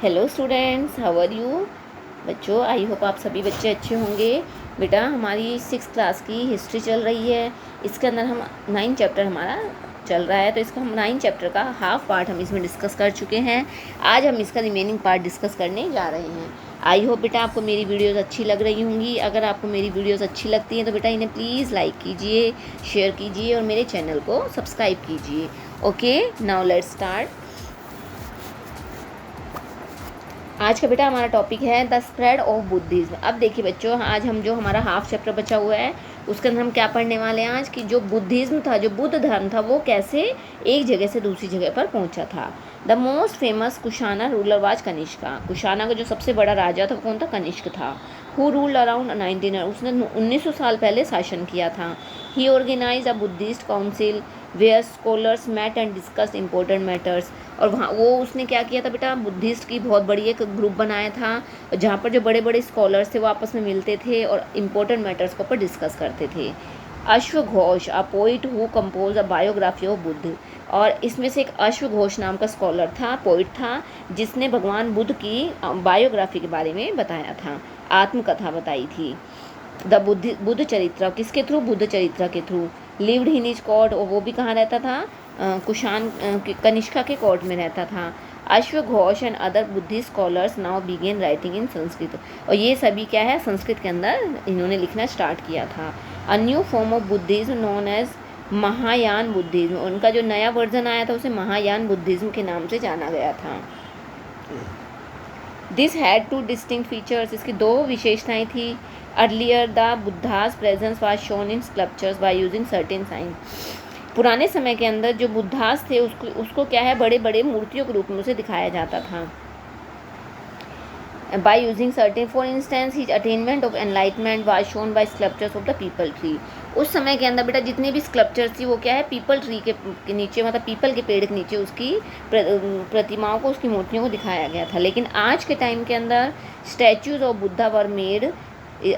Hello students, how are you. बच्चों, I hope आप सभी बच्चे अच्छे होंगे। बेटा, हमारी 6th क्लास की हिस्ट्री चल रही है। इसके अंदर हम 9 चैप्टर हमारा चल रहा है, तो इसका हम 9 चैप्टर का हाफ पार्ट हम इसमें डिस्कस कर चुके हैं। आज हम इसका रिमेनिंग पार्ट डिस्कस करने जा रहे हैं। आई होप बेटा आपको मेरी वीडियोज़ अच्छी लग रही होंगी। अगर आपको मेरी वीडियोज़ अच्छी लगती हैं तो बेटा इन्हें प्लीज़ लाइक कीजिए, शेयर कीजिए और मेरे चैनल को सब्सक्राइब कीजिए। Okay, now let's start. आज का बेटा हमारा टॉपिक है द स्प्रेड ऑफ बुद्धिज्म। अब देखिए बच्चों, आज हम जो हमारा हाफ चैप्टर बचा हुआ है उसके अंदर हम क्या पढ़ने वाले हैं आज, कि जो बुद्धिज्म था, जो बुद्ध धर्म था, वो कैसे एक जगह से दूसरी जगह पर पहुंचा था। The most famous Kushana ruler was Kanishka. Kushana का जो सबसे बड़ा राजा था वो कौन था? कनिष्क था। हु रूल्ड अराउंड 1900, उसने 1900 साल पहले शासन किया था। He organise a Buddhist council where scholars met and discuss important matters. और वहाँ वो उसने क्या किया था बेटा, बुद्धिस्ट की बहुत बड़ी एक ग्रुप बनाया था जहाँ पर जो बड़े बड़े स्कॉलर्स थे वो आपस में मिलते थे और इम्पोर्टेंट मैटर्स के ऊपर डिस्कस करते थे। अश्वघोष, a poet who compose a biography of Buddha. और इसमें से एक अश्वघोष नाम का स्कॉलर था, पोइट था, जिसने भगवान बुद्ध की बायोग्राफी के बारे में बताया था, आत्मकथा बताई थी। द बुद्ध चरित्र, किसके थ्रू? बुद्ध चरित्र के through. Lived in his court, और वो भी कहाँ रहता था? कुशान कनिष्का के कोर्ट में रहता था। अश्वघोष and other Buddhist scholars now begin writing in Sanskrit. और ये सभी क्या है? संस्कृत के अंदर इन्होंने लिखना स्टार्ट किया था। A new form of Buddhism known as Mahayana Buddhism. उनका जो नया वर्जन आया था उसे महायान बुद्धिज्म के नाम से जाना गया था। This had two distinct features, इसकी दो विशेषताएं थी। Earlier the Buddha's presence was shown in sculptures by using certain sign. पुराने समय के अंदर जो बुद्धास थे उसको क्या है, बड़े बड़े मूर्तियों के रूप में उसे दिखाया जाता था। Bye using certain, for instance his attainment of enlightenment was shown by sculptures of the people tree. उस समय के अंदर बेटा जितने भी स्कल्पचर्स थी वो क्या है, पीपल ट्री के नीचे, मतलब पीपल के पेड़ के नीचे उसकी प्रतिमाओं को, उसकी मूर्तियों को दिखाया गया था। लेकिन आज के टाइम के अंदर statues of Buddha were made.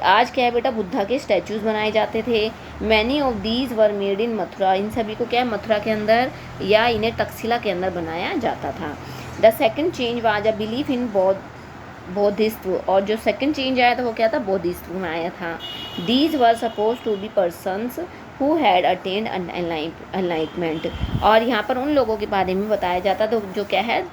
आज क्या है बेटा, बुद्धा के स्टैचूज बनाए जाते थे। Many of these were made in Mathura. इन सभी को क्या है, मथुरा के अंदर या इन्हें तक्षशिला के अंदर बनाया जाता था। The second change was a belief in bodhisattvas. और जो सेकंड चेंज आया था वो क्या था? बौद्धिस्व में आया था। These were suppose to be persons who had attained enlightenment. और यहाँ पर उन लोगों के बारे में बताया जाता था जो क्या है,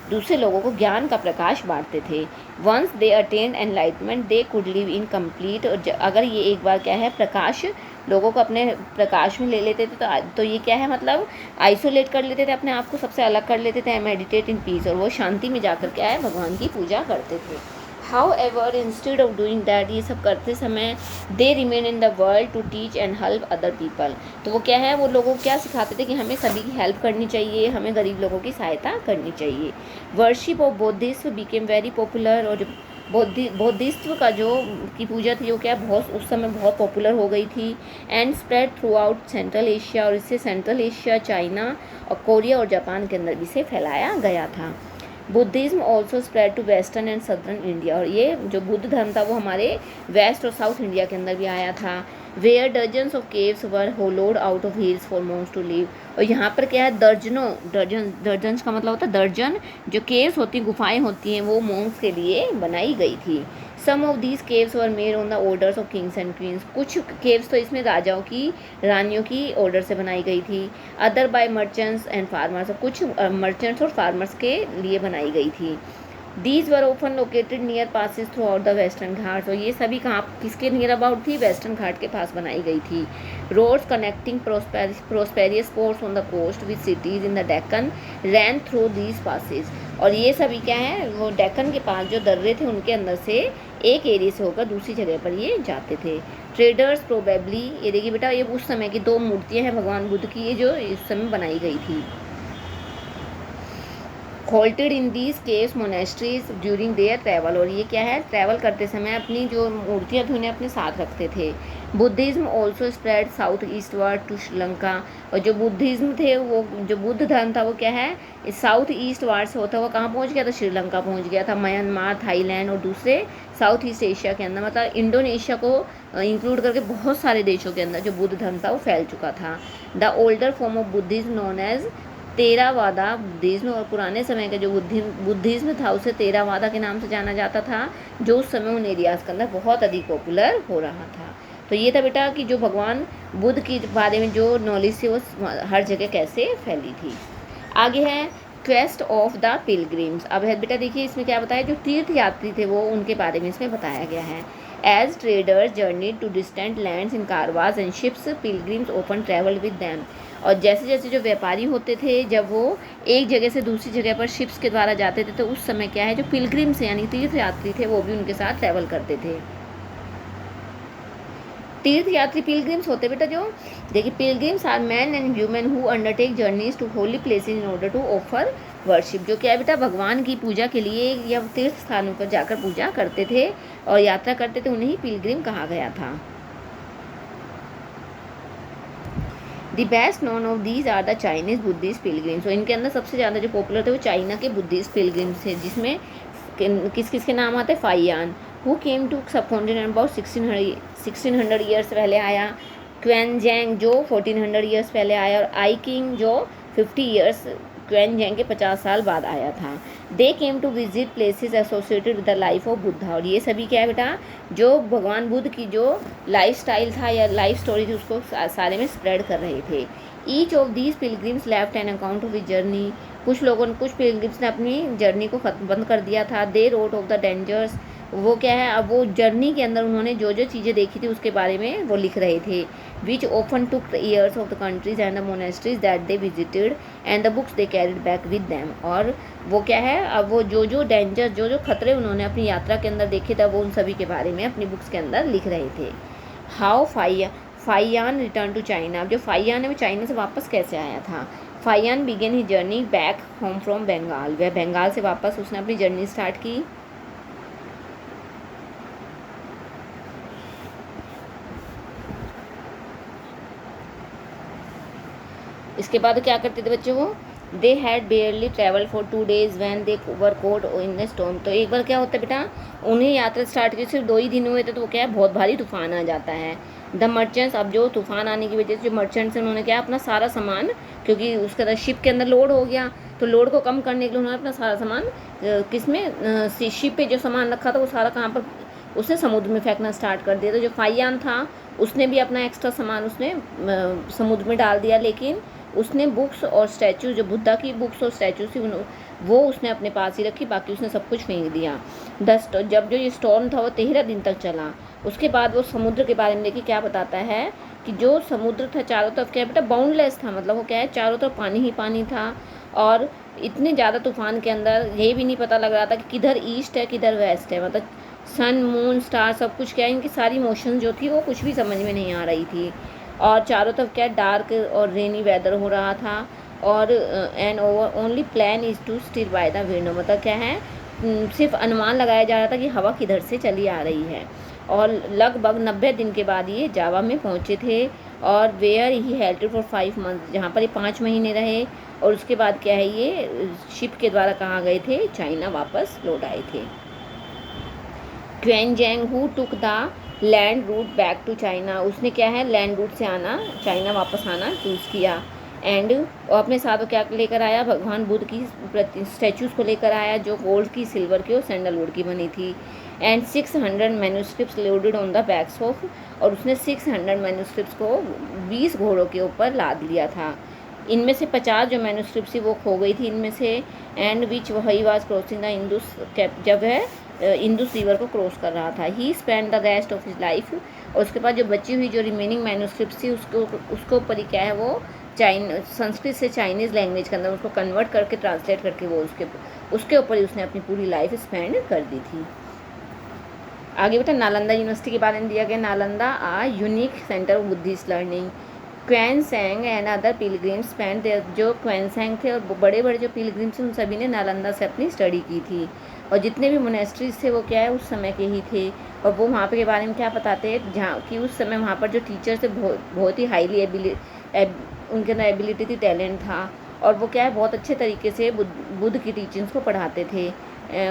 दूसरे लोगों को ज्ञान का प्रकाश बांटते थे। Once they attained enlightenment they could live in complete. और अगर ये एक बार क्या है, प्रकाश लोगों को अपने प्रकाश में ले लेते थे तो ये क्या है, मतलब आइसोलेट कर लेते थे अपने आप को, सबसे अलग कर लेते थे। मेडिटेट इन पीस, और वो शांति में जाकर क्या है, भगवान की पूजा करते थे। However instead of doing that, ये सब करते समय they remain in the world to teach and help other people. तो वो क्या है, वो लोगों को क्या सिखाते थे कि हमें सभी की हेल्प करनी चाहिए, हमें गरीब लोगों की सहायता करनी चाहिए। Worship of बौद्धिज्म became very popular. और जो बौद्धिस्व का जो की पूजा थी वो क्या बहुत उस समय बहुत पॉपुलर हो गई थी। And spread throughout Central Asia, और इससे सेंट्रल एशिया, चाइना और कोरिया और जापान के अंदर भी इसे फैलाया गया था। Buddhism also spread to western and southern India. और ये जो बुद्ध धर्म था वो हमारे वेस्ट और साउथ इंडिया के अंदर भी आया था। Where dozens of caves were hollowed out of hills for monks to live. और यहाँ पर क्या है, दर्जन्स का मतलब होता है दर्जन, जो केव्स होती हैं, गुफाएं होती हैं, वो मोंक्स के लिए बनाई गई थी। Some of these caves were made on the orders of kings and queens. कुछ केव्स तो इसमें राजाओं की, रानियों की ऑर्डर से बनाई गई थी। Other by merchants and farmers, कुछ मर्चेंट्स और फार्मर्स के लिए बनाई गई थी। These were open located near passes throughout the western घाट। और ये सभी कहाँ, किसके नियर अबाउट थी? वेस्टर्न घाट के पास बनाई गई थी। Roads connecting prosperous ports on the coast with cities in the Deccan ran through these passes. और ये सभी क्या है, वो डेक्कन के पास जो दर्रे थे उनके अंदर से एक एरिया से होकर दूसरी जगह पर ये जाते थे। ट्रेडर्स प्रोबेबली, ये देखिए बेटा, ये उस समय की दो मूर्तियाँ हैं भगवान बुद्ध की, ये जो इस समय बनाई गई थी। Halted in these caves monasteries during their travel. और ये क्या है, ट्रैवल करते समय अपनी जो मूर्तियाँ थी उन्हें अपने साथ रखते थे। Buddhism also spread south eastward to Sri Lanka. और जो बुद्धिज्म थे, वो जो बुद्ध धर्म था वो क्या है, साउथ ईस्ट वार्ड से होता हुआ कहाँ पहुँच गया था? श्रीलंका पहुँच गया था, म्यांमार, थाईलैंड और दूसरे साउथ ईस्ट एशिया के अंदर, मतलब इंडोनेशिया को इंक्लूड करके बहुत सारे देशों के अंदर जो बुद्ध धर्म था वो फैल चुका था। The older form of Buddhism known as Theravada Buddhism, और पुराने समय का जो बुद्धिज्म था उसे तेरावादा के नाम से जाना जाता था, जो उस समय उन एरियाज़ के अंदर बहुत अधिक पॉपुलर हो रहा था। तो ये था बेटा कि जो भगवान बुद्ध के बारे में जो नॉलेज थी वो हर जगह कैसे फैली थी। आगे है क्वेस्ट ऑफ द पिलग्रिम्स। अब है बेटा देखिए इसमें क्या बताया, जो तीर्थ यात्री थे वो उनके बारे में इसमें बताया गया है। As traders journey to distant lands in caravans and ships, pilgrims often travel with them. और जैसे जैसे जो व्यापारी होते थे, जब वो एक जगह से दूसरी जगह पर शिप्स के द्वारा जाते थे, तो उस समय क्या है, जो पिलग्रिम्स यानी तीर्थ यात्री थे वो भी उनके साथ ट्रैवल करते थे। तीर्थ यात्री पिलग्रिम्स होते बेटा जो, देखिए pilgrims are man and human who undertake journeys to holy places in order to offer worship. जो क्या है बेटा, भगवान की पूजा के लिए या तीर्थ स्थानों पर जाकर पूजा करते थे और यात्रा करते थे, उन्हें पिलग्रिम कहा गया था। The best known of these are the Chinese Buddhist pilgrims. तो इनके अंदर सबसे ज़्यादा जो पॉपुलर थे वो चाइना के बुद्धिस्ट पिलग्रिम्स थे, जिसमें किस किस के नाम आते हैं, Faxian who came to subcontinent about 1600 years पहले आया, क्वेनजैंग जो 1400 ईयर्स पहले आया, और आई किंग जो 50 ईयर्स क्वेनजैंग के 50 साल बाद आया था। They came to visit places associated with the life of Buddha. और ये सभी क्या है बेटा, जो भगवान बुद्ध की जो लाइफ स्टाइल था या लाइफ स्टोरी थी उसको सारे में स्प्रेड कर रहे थे। Each of these pilgrims left an account of his journey. कुछ पिलग्रिम्स ने अपनी जर्नी को बंद कर दिया था। They wrote of the dangers, वो क्या है, अब वो जर्नी के अंदर उन्होंने जो जो चीज़ें देखी थी उसके बारे में वो लिख रहे थे। Which often took years of the countries and the monasteries that they visited and the books they carried back with them. और वो क्या है, अब वो जो जो डेंजर जो जो खतरे उन्होंने अपनी यात्रा के अंदर देखे थे वो उन सभी के बारे में अपनी बुक्स के अंदर लिख रहे थे। How Faxian return to China. अब जो फाइयान है वो चाइना से वापस कैसे आया था। Faxian began his journey back home from Bengal. वह बंगाल से वापस उसने अपनी जर्नी स्टार्ट की। इसके बाद क्या करते थे बच्चों वो, they had barely travel for 2 days when they were caught in the storm. तो एक बार क्या होता है बेटा, उन्हें यात्रा स्टार्ट की सिर्फ 2 ही दिन हुए थे, तो वो क्या है, बहुत भारी तूफान आ जाता है। द मर्चेंट्स, अब जो तूफान आने की वजह से जो मर्चेंट्स हैं उन्होंने क्या अपना सारा सामान, क्योंकि उसके अंदर शिप के अंदर लोड हो गया, तो लोड को कम करने के लिए उन्होंने अपना सारा सामान किसमें, शिप पे जो सामान रखा था वो सारा कहाँ पर, उसने समुद्र में फेंकना स्टार्ट कर दिया। तो जो फाइयान था उसने भी अपना एक्स्ट्रा सामान उसने समुद्र में डाल दिया, लेकिन उसने बुक्स और स्टैचू, जो बुद्धा की बुक्स और स्टैचू थी वो उसने अपने पास ही रखी, बाकी उसने सब कुछ फेंक दिया। जब जो ये स्टॉर्म था वो 13 दिन तक चला। उसके बाद वो समुद्र के बारे में देखिए क्या बताता है कि जो समुद्र था चारों तरफ क्या है बेटा, बाउंडलेस था, मतलब वो क्या है, चारों तरफ पानी ही पानी था। और इतने ज़्यादा तूफान के अंदर ये भी नहीं पता लग रहा था कि किधर ईस्ट है किधर वेस्ट है, मतलब सन मून स्टार सब कुछ क्या है, इनकी सारी मोशन जो थी वो कुछ भी समझ में नहीं आ रही थी। और चारों तरफ क्या डार्क और रेनी वेदर हो रहा था। और and over only plan is to stir by the wind, मतलब क्या है, सिर्फ अनुमान लगाया जा रहा था कि हवा किधर से चली आ रही है। और लगभग 90 दिन के बाद ये जावा में पहुँचे थे, और वेयर ही हेल्टेड फॉर 5 months, जहाँ पर ये 5 महीने रहे। और उसके बाद क्या है, ये शिप के द्वारा कहाँ गए थे, चाइना वापस लौट आए थे। Xuanzang who took the land route back to China, उसने क्या है, लैंड रूट से आना, चाइना वापस आना चूज़ किया। एंड अपने साथ वो क्या लेकर आया, भगवान बुद्ध की स्टैचूज़ को लेकर आया, जो गोल्ड की, सिल्वर की और सैंडलवुड की बनी थी। And 600 manuscripts loaded on the backs of, और उसने 600 मैन्यूस्क्रिप्ट्स को 20 घोड़ों के ऊपर लाद लिया था। इनमें से 50 जो मैन्यूस्क्रिप्ट्स थी वो खो गई थी इनमें से। एंड विच वही वाज क्रॉसिंग द इंदुस, जब है इंदुस रिवर को क्रॉस कर रहा था। He spend the rest of his life, और उसके बाद जो बची हुई जो रिमेनिंग मैन्यूस्क्रिप्ट्स थी उसको ऊपर ही क्या है, वो संस्कृत से चाइनीज़ लैंग्वेज के अंदर उसको कन्वर्ट करके ट्रांसलेट करके वो उसके ऊपर ही उसने अपनी पूरी लाइफ स्पेंड कर दी थी। आगे बेटा नालंदा यूनिवर्सिटी के बारे में दिया गया। Nalanda a unique centre of Buddhist learning. Xuanzang and other pilgrims spend there, जो क्वेनसैंग थे और बड़े बड़े जो पिलग्रिम्स उन सभी ने नालंदा से अपनी स्टडी की थी। और जितने भी मोनेस्ट्रीज थे वो क्या है, उस समय के ही थे। और वो वहाँ पे के बारे में क्या बताते हैं, जहाँ कि उस समय वहाँ पर जो टीचर थे बहुत ही हाईली उनके अंदर एबिलिटी थी, टैलेंट था। और वो क्या है, बहुत अच्छे तरीके से बुद्ध की टीचिंग्स को पढ़ाते थे।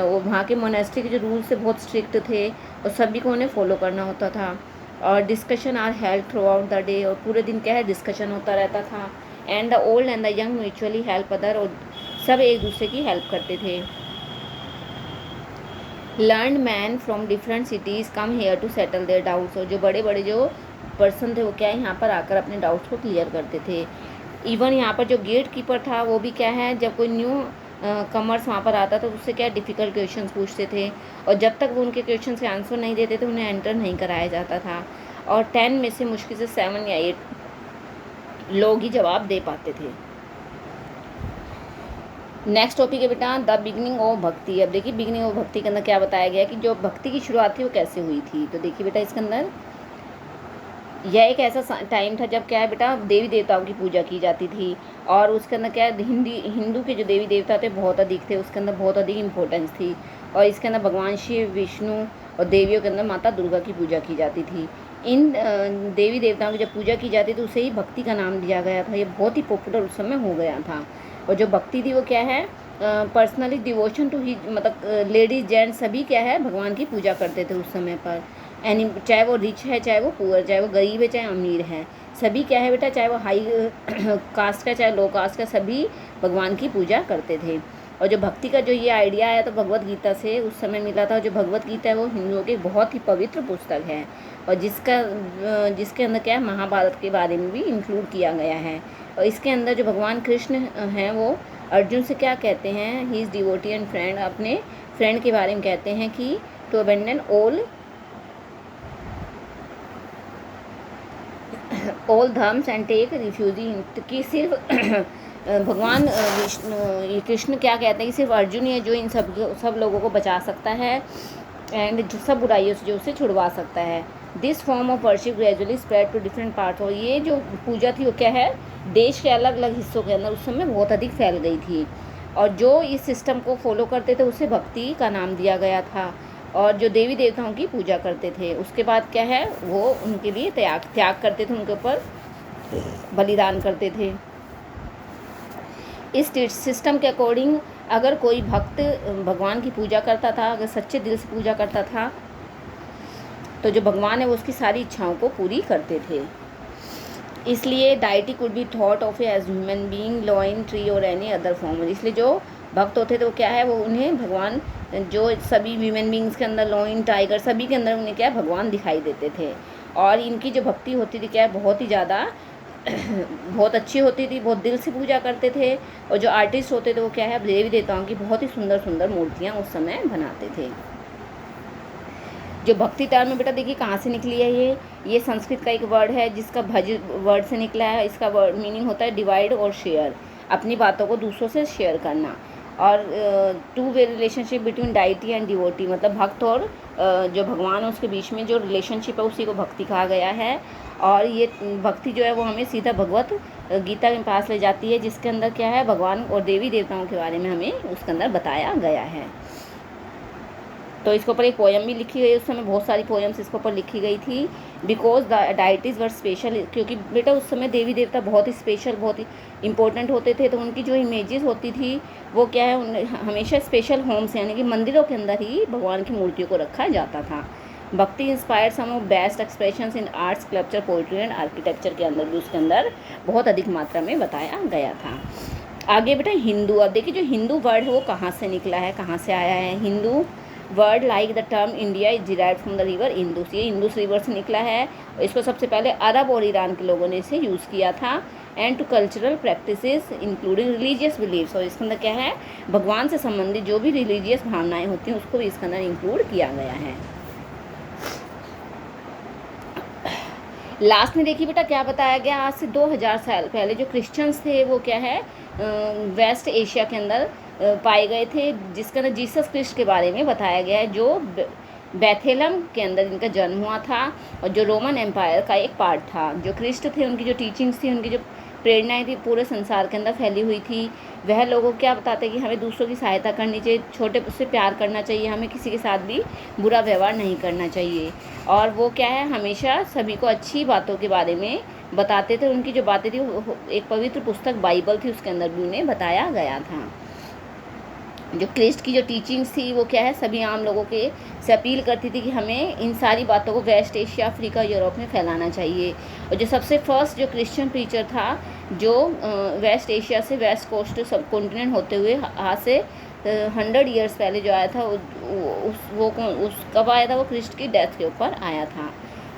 वो वहाँ के मोनेस्ट्री के जो रूल्स थे बहुत स्ट्रिक्ट थे और सभी को उन्हें फॉलो करना होता था। और discussion are held throughout the day, और पूरे दिन क्या है डिस्कशन होता रहता था। And the old and the young mutually help other, और सब एक दूसरे की हेल्प करते थे। Learned man from different cities come here to settle their doubts, और जो बड़े बड़े जो पर्सन थे वो क्या है यहाँ पर आकर अपने डाउट्स को क्लियर करते थे। इवन यहाँ पर जो गेट कीपर था वो भी क्या है, जब कोई न्यू कमर्स वहाँ पर आता था तो उससे क्या डिफ़िकल्ट क्वेश्चंस पूछते थे, और जब तक वो उनके क्वेश्चंस के आंसर नहीं देते थे उन्हें एंटर नहीं कराया जाता था, और 10 में से मुश्किल से 7 या 8 लोग ही जवाब दे पाते थे। नेक्स्ट टॉपिक है बेटा द बिगनिंग ऑफ भक्ति। अब देखिए बिगनिंग ऑफ भक्ति के अंदर क्या बताया गया कि जो भक्ति की शुरुआत थी वो कैसे हुई थी। तो देखिए बेटा इसके अंदर यह एक ऐसा टाइम था जब क्या है बेटा देवी देवताओं की पूजा की जाती थी, और उसके अंदर क्या है हिंदू के जो देवी देवता थे बहुत अधिक थे, उसके अंदर बहुत अधिक इम्पोर्टेंस थी, और इसके अंदर भगवान शिव, विष्णु और देवियों के अंदर माता दुर्गा की पूजा की जाती थी। इन देवी देवताओं की जब पूजा की जाती थी उसे ही भक्ति का नाम दिया गया था। ये बहुत ही पॉपुलर उस समय हो गया था, और जो भक्ति थी वो क्या है पर्सनली डिवोशन टू ही, मतलब लेडीज जेंट्स सभी क्या है भगवान की पूजा करते थे उस समय पर। एनी चाहे वो रिच है चाहे वो पुअर, चाहे वो गरीब है चाहे अमीर है, सभी क्या है बेटा चाहे वो हाई कास्ट का चाहे लो कास्ट का, सभी भगवान की पूजा करते थे। और जो भक्ति का जो ये आइडिया आया तो भगवत गीता से उस समय मिला था। जो भगवत गीता है वो हिंदुओं की बहुत ही पवित्र पुस्तक है, और जिसके अंदर क्या है महाभारत के बारे में भी इंक्लूड किया गया है। और इसके अंदर जो भगवान कृष्ण हैं वो अर्जुन से क्या कहते हैं, he is devotee and friend, अपने फ्रेंड के बारे में कहते हैं कि to abandon all dharmas and take refuge, कि सिर्फ भगवान विष्णु कृष्ण क्या कहते हैं कि सिर्फ अर्जुन ही है जो इन सब लोगों को बचा सकता है, एंड जो सब बुराइयों से जो उसे छुड़वा सकता है। This form of worship gradually spread to different parts, और ये जो पूजा थी वो क्या है देश के अलग अलग हिस्सों के अंदर उस समय बहुत अधिक फैल गई थी, और जो इस सिस्टम को फॉलो करते थे उसे भक्ति का नाम दिया गया था। और जो देवी देवताओं की पूजा करते थे उसके बाद क्या है वो उनके लिए त्याग करते थे, उनके ऊपर बलिदान करते थे। इस सिस्टम के अकॉर्डिंग अगर कोई भक्त भगवान की पूजा करता था, अगर सच्चे दिल से पूजा करता था, तो जो भगवान है वो उसकी सारी इच्छाओं को पूरी करते थे। इसलिए deity could be thought of as human being, lion, tree और एनी अदर फॉर्म। इसलिए जो भक्त होते थे वो क्या है वो उन्हें भगवान, जो सभी ह्यूमन बींग्स के अंदर लॉइन, टाइगर सभी के अंदर उन्हें क्या है भगवान दिखाई देते थे। और इनकी जो भक्ति होती थी क्या है बहुत ही ज़्यादा बहुत अच्छी होती थी, बहुत दिल से पूजा करते थे। और जो आर्टिस्ट होते थे वो क्या है देवी देवताओं की बहुत ही सुंदर सुंदर मूर्तियाँ उस समय बनाते थे। जो भक्ति टर्म में बेटा देखिए कहाँ से निकली है ये संस्कृत का एक वर्ड है जिसका भज वर्ड से निकला है। इसका वर्ड मीनिंग होता है डिवाइड और शेयर, अपनी बातों को दूसरों से शेयर करना। और two way relationship between deity and devotee, मतलब भक्त और जो भगवान है उसके बीच में जो रिलेशनशिप है उसी को भक्ति कहा गया है। और ये भक्ति जो है वो हमें सीधा भगवत गीता के पास ले जाती है, जिसके अंदर क्या है भगवान और देवी देवताओं के बारे में हमें उसके अंदर बताया गया है। तो इसके ऊपर एक पोएम भी लिखी गई, उस समय बहुत सारी पोएम्स इसके ऊपर लिखी गई थी। Because the deities were special, क्योंकि बेटा उस समय देवी देवता बहुत ही स्पेशल, बहुत ही इंपॉर्टेंट होते थे। तो उनकी जो इमेजेस होती थी वो क्या है हमेशा स्पेशल होम्स यानी कि मंदिरों के अंदर ही भगवान की मूर्तियों को रखा जाता था। Bhakti inspired some of best expressions in arts, sculpture, poetry and architecture के अंदर भी उसके अंदर बहुत अधिक मात्रा में बताया गया था। आगे बेटा हिंदू, अब देखिए जो हिंदू वर्ड है वो कहाँ से निकला है, कहाँ से आया है। Hindu word like the term India is derived from the river Indus, ये इंदुस रिवर से निकला है। इसको सबसे पहले अरब और ईरान के लोगों ने इसे यूज़ किया था। And to cultural practices including religious beliefs, और इसके अंदर क्या है भगवान से संबंधित जो भी रिलीजियस भावनाएं होती हैं उसको भी इसके अंदर इंक्लूड किया गया है। लास्ट में देखिए बेटा क्या बताया गया, आज से 2000 साल पहले जो क्रिश्चियंस थे वो क्या है वेस्ट एशिया के अंदर पाए गए थे, जिसके अंदर जीसस क्रिस्ट के बारे में बताया गया है, जो बेथेलम के अंदर इनका जन्म हुआ था और जो रोमन एम्पायर का एक पार्ट था। जो क्रिस्ट थे उनकी जो टीचिंग्स थी, उनकी जो प्रेरणाएं थी पूरे संसार के अंदर फैली हुई थी। वह लोगों को क्या बताते कि हमें दूसरों की सहायता करनी चाहिए, छोटे से प्यार करना चाहिए, हमें किसी के साथ भी बुरा व्यवहार नहीं करना चाहिए। और वो क्या है हमेशा सभी को अच्छी बातों के बारे में बताते थे। उनकी जो बातें थी एक पवित्र पुस्तक बाइबल थी उसके अंदर भी उन्हें बताया गया था। जो क्रिस्ट की जो टीचिंग्स थी वो क्या है सभी आम लोगों के से अपील करती थी कि हमें इन सारी बातों को वेस्ट एशिया, अफ्रीका, यूरोप में फैलाना चाहिए। और जो सबसे फर्स्ट जो क्रिश्चियन प्रीचर था जो वेस्ट एशिया से वेस्ट कोस्ट सब कॉन्टिनेंट होते हुए आज से 100 ईयर्स पहले जो आया था उस कब आया था, वो क्रिस्ट की डेथ के ऊपर आया था।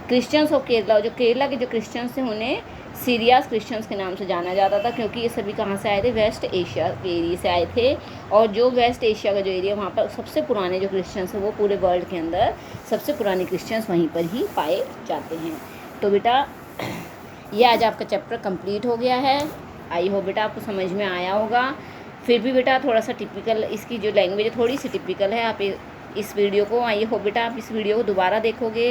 क्रिश्चियंस ऑफ केरला, जो केरला के जो क्रिश्चियंस थे उन्हें सीरियास क्रिश्चियंस के नाम से जाना जाता था, क्योंकि ये सभी कहाँ से आए थे, वेस्ट एशिया के एरिया से आए थे। और जो वेस्ट एशिया का जो एरिया, वहाँ पर सबसे पुराने जो क्रिश्चियंस हैं वो पूरे वर्ल्ड के अंदर सबसे पुराने क्रिश्चियंस वहीं पर ही पाए जाते हैं। तो बेटा ये आज आपका चैप्टर कंप्लीट हो गया है। आई होप बेटा आपको समझ में आया होगा। फिर भी बेटा थोड़ा सा टिपिकल, इसकी जो लैंग्वेज है थोड़ी सी टिपिकल है। आप इस वीडियो को, आई होप बेटा आप इस वीडियो को दोबारा देखोगे,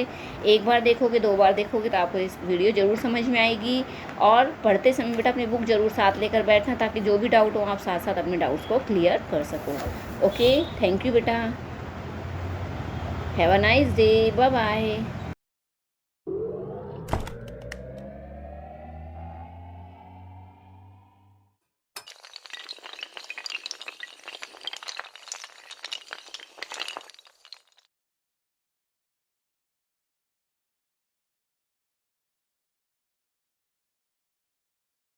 एक बार देखोगे, 2 बार देखोगे तो आपको इस वीडियो ज़रूर समझ में आएगी। और पढ़ते समय बेटा अपनी बुक ज़रूर साथ लेकर बैठना, ताकि जो भी डाउट हो आप साथ साथ अपने डाउट्स को क्लियर कर सको। ओके, थैंक यू बेटा, have a nice day, bye bye.